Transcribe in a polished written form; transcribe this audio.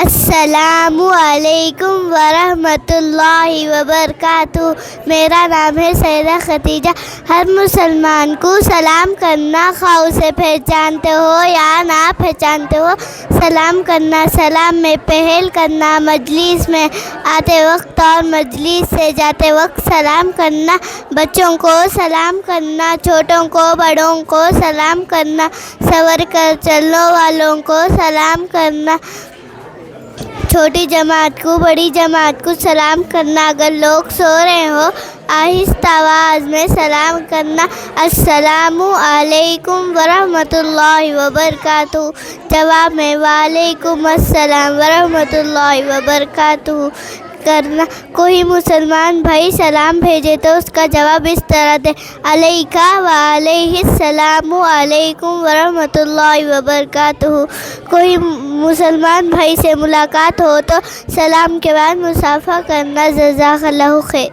السلام علیکم ورحمۃ اللہ وبرکاتہ۔ میرا نام ہے سیدہ ختیجہ۔ ہر مسلمان کو سلام کرنا، خواہ اسے پہچانتے ہو یا نہ پہچانتے ہو، سلام کرنا، سلام میں پہل کرنا، مجلس میں آتے وقت اور مجلس سے جاتے وقت سلام کرنا، بچوں کو سلام کرنا، چھوٹوں کو بڑوں کو سلام کرنا، سنور کر چلنے والوں کو سلام کرنا، چھوٹی جماعت کو بڑی جماعت کو سلام کرنا، اگر لوگ سو رہے ہو آہستہ آواز میں سلام کرنا، السلام علیکم ورحمۃ اللہ وبرکاتہ، جواب میں وعلیکم السلام ورحمۃ اللہ وبرکاتہ کرنا۔ کوئی مسلمان بھائی سلام بھیجے تو اس کا جواب اس طرح دے، علیکہ وعلیہ السلام علیکم ورحمۃ اللہ وبرکاتہ۔ کوئی مسلمان بھائی سے ملاقات ہو تو سلام کے بعد مصافحہ کرنا، جزاک اللہ خیر۔